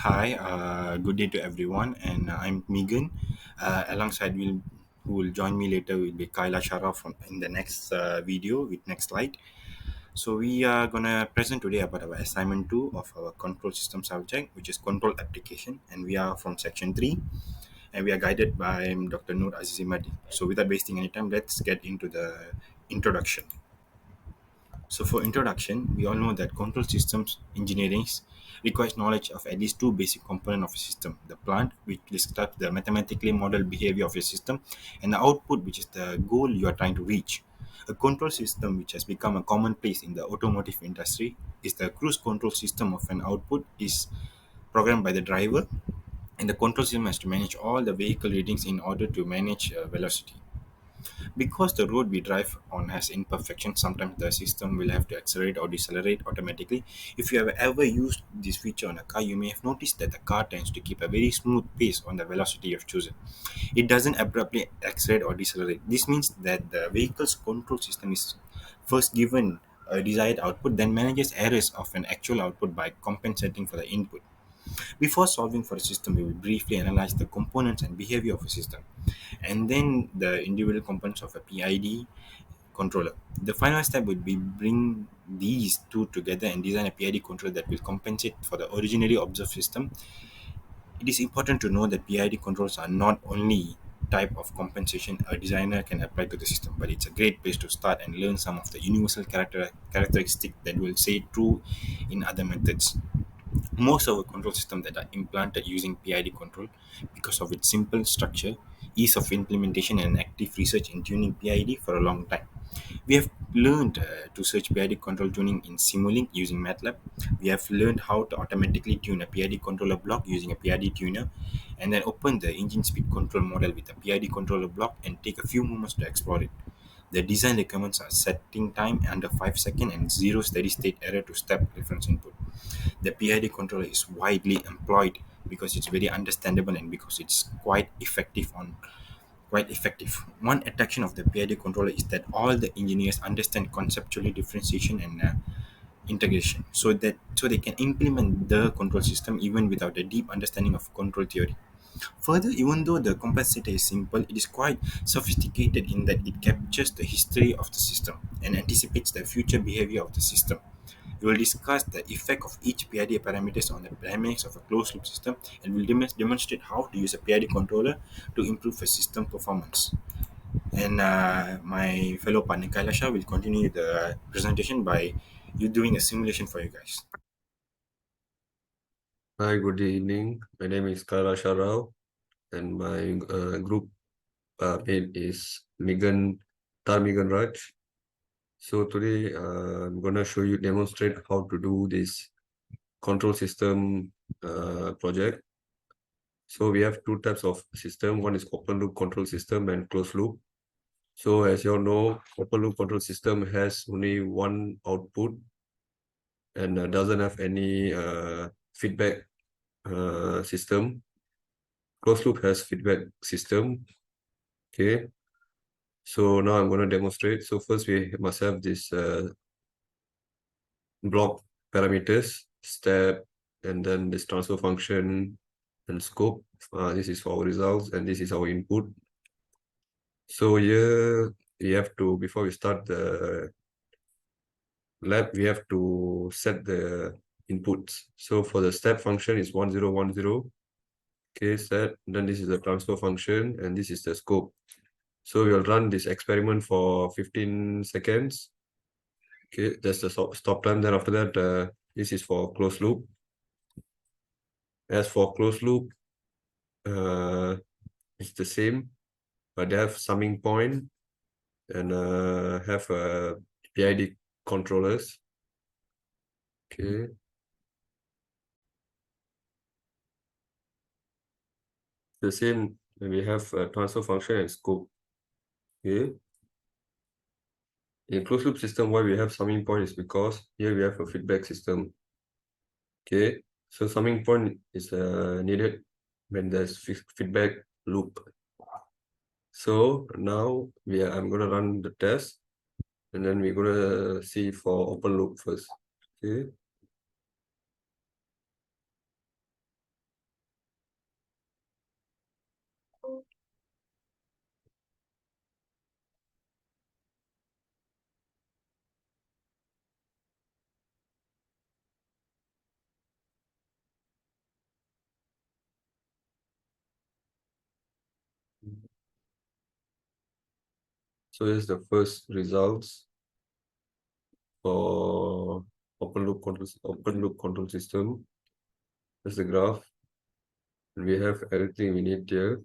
Hi, good day to everyone, and I'm Megan. Alongside who will join me later will be Kaila Sharaf in the next video with next slide. So we are gonna present today about our assignment 2 of our control system subject, which is control application, and we are from section 3, and we are guided by Dr. Noor Azizimadi. So without wasting any time, let's get into the introduction. So for introduction, we all know that control systems engineering requires knowledge of at least two basic components of a system. The plant, which describes the mathematically modeled behavior of your system, and the output, which is the goal you are trying to reach. A control system, which has become a commonplace in the automotive industry, is the cruise control system of an output is programmed by the driver, and the control system has to manage all the vehicle readings in order to manage velocity. Because the road we drive on has imperfections, sometimes the system will have to accelerate or decelerate automatically. If you have ever used this feature on a car, you may have noticed that the car tends to keep a very smooth pace on the velocity you've chosen. It doesn't abruptly accelerate or decelerate. This means that the vehicle's control system is first given a desired output, then manages errors of an actual output by compensating for the input. Before solving for a system, we will briefly analyze the components and behavior of a system, and then the individual components of a PID controller. The final step would be bring these two together and design a PID controller that will compensate for the originally observed system. It is important to know that PID controls are not only type of compensation a designer can apply to the system, but it's a great place to start and learn some of the universal characteristic that will say true in other methods. Most of our control systems that are implanted using PID control, because of its simple structure, ease of implementation, and active research in tuning PID for a long time. We have learned to search PID control tuning in Simulink using MATLAB. We have learned how to automatically tune a PID controller block using a PID tuner, and then open the engine speed control model with a PID controller block and take a few moments to explore it. The design requirements are setting time under 5 seconds and zero steady state error to step reference input. The PID controller is widely employed because it's very understandable and because it's quite effective. One attraction of the PID controller is that all the engineers understand conceptually differentiation and integration, so they can implement the control system even without a deep understanding of control theory. Further, even though the compensator is simple, it is quite sophisticated in that it captures the history of the system and anticipates the future behavior of the system. We will discuss the effect of each PID parameters on the dynamics of a closed loop system, and will demonstrate how to use a PID controller to improve a system performance. And my fellow partner Kailasha will continue the presentation by you doing a simulation for you guys. Hi, good evening. My name is Kala Sharao, and my group mate is Megan Raj. So today I'm gonna demonstrate how to do this control system project. So we have two types of system. One is open loop control system and closed loop. So as you all know, open loop control system has only one output and doesn't have any feedback system. Closed loop has feedback system. Okay, so now I'm going to demonstrate. So first we must have this block parameters, step, and then this transfer function and scope. This is for our results, and this is our input. So here we have to, before we start the lab, we have to set the inputs. So for the step function is 1010. Okay, set. Then this is the transfer function, and this is the scope. So we'll run this experiment for 15 seconds. Okay, that's the stop time. Then after that, this is for closed loop. As for closed loop, it's the same, but they have summing point and have PID controllers. Okay. The same, we have transfer function and scope. Okay. In closed loop system, why we have summing point is because here we have a feedback system. Okay. So summing point is needed when there's feedback loop. So now I'm gonna run the test, and then we're gonna see for open loop first. Okay. So here's the first results for open loop control system. There's the graph. And we have everything we need here,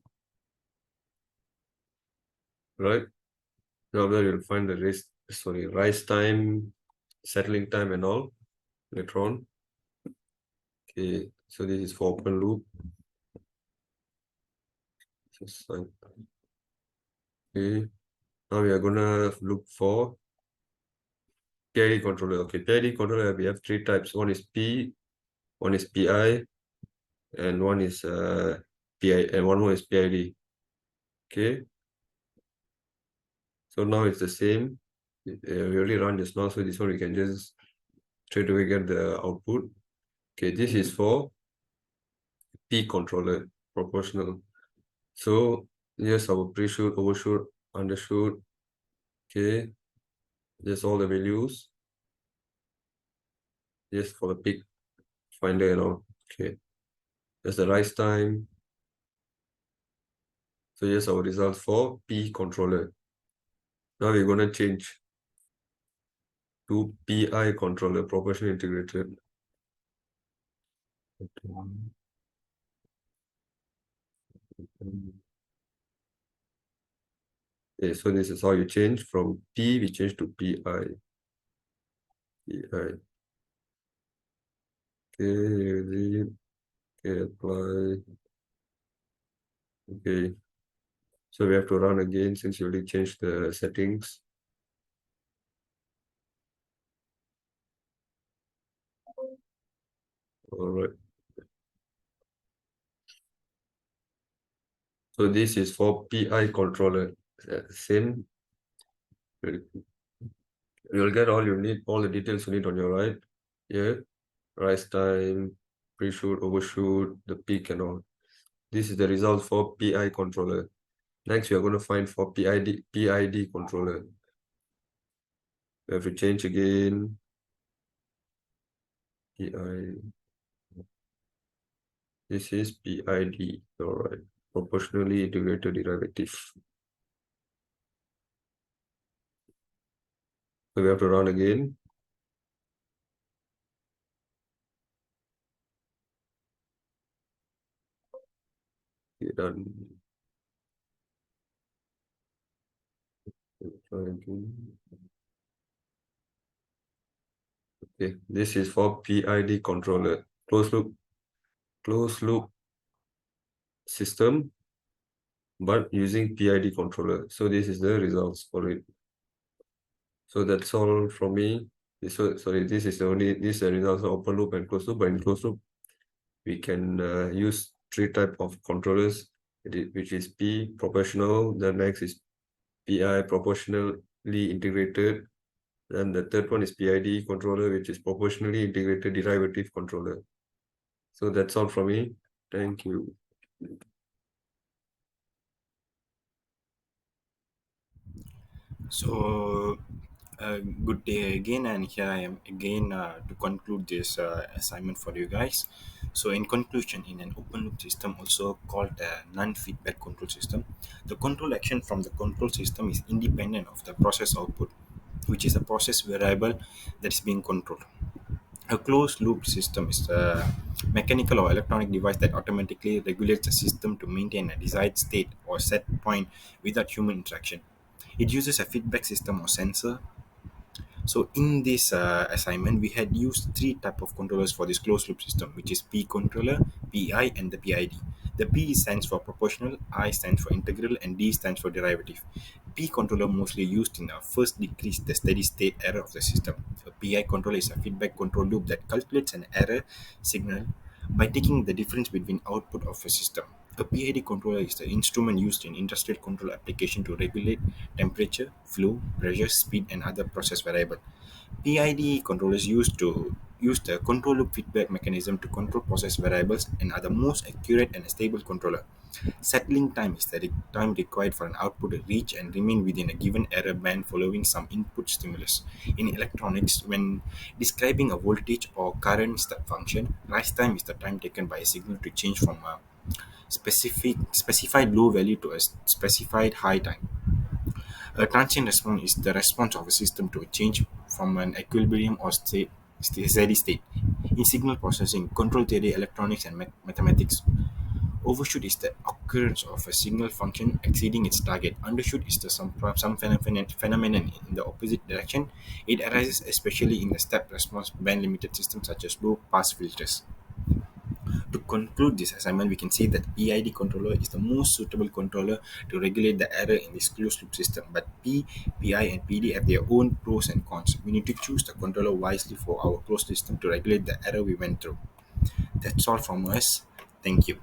right? Now there you'll find the rise time, settling time, and all later on. Okay, so this is for open loop. Okay, now we are gonna look for PID controller. Okay, PID controller we have three types. One is P, one is PI, and one is PI, and one more is PID. Okay, so now it's the same. We already run just now, so this one we can just straight away get the output. Okay, this is for P controller, proportional. So here's our pre-shoot, overshoot, undershoot. Okay, just all the values. Just for the peak finder and all. Okay, that's the rise time. So here's our results for P controller. Now we're gonna change to PI controller, proportional integrated. Okay, so this is how you change from P, we change to PI. PI. Okay, read, okay, apply. Okay, so we have to run again since you already changed the settings. All right. So this is for PI controller. Same. You'll get all you need, all the details you need on your right here. Rise time, pre-shoot, overshoot, the peak and all. This is the result for PI controller. Next, we are going to find for PID controller. We have to change again. PI. This is PID. All right. Proportionally integrated derivative. So we have to run again. Okay, done. Try again. Okay, this is for PID controller. Closed loop system, but using PID controller. So this is the results for it. So that's all from me. Sorry, this is the results of open loop and closed loop. But in closed loop, we can use three type of controllers, which is P proportional. The next is PI proportionally integrated. And the third one is PID controller, which is proportionally integrated derivative controller. So that's all from me. Thank you. So, good day again, and here I am again to conclude this assignment for you guys. So, in conclusion, in an open loop system, also called a non feedback control system, the control action from the control system is independent of the process output, which is a process variable that is being controlled. A closed loop system is a mechanical or electronic device that automatically regulates the system to maintain a desired state or set point without human interaction. It uses a feedback system or sensor. So in this assignment, we had used three type of controllers for this closed loop system, which is P controller, PI, and the PID. The P stands for proportional, I stands for integral, and D stands for derivative. P controller mostly used in first decrease the steady state error of the system. A PI controller is a feedback control loop that calculates an error signal by taking the difference between output of a system. A PID controller is the instrument used in industrial control application to regulate temperature, flow, pressure, speed, and other process variable. PID controllers use the control loop feedback mechanism to control process variables and are the most accurate and stable controller. Settling time is the time required for an output to reach and remain within a given error band following some input stimulus. In electronics, when describing a voltage or current step function, rise time is the time taken by a signal to change from a specified low value to a specified high time. A transient response is the response of a system to a change from an equilibrium or steady state. In signal processing, control theory, electronics, and mathematics, overshoot is the occurrence of a signal function exceeding its target. Undershoot is the some phenomenon in the opposite direction. It arises especially in the step response band limited systems such as low pass filters. To conclude this assignment, we can say that PID controller is the most suitable controller to regulate the error in this closed loop system. But P, PI, and PD have their own pros and cons. We need to choose the controller wisely for our closed system to regulate the error we went through. That's all from us. Thank you.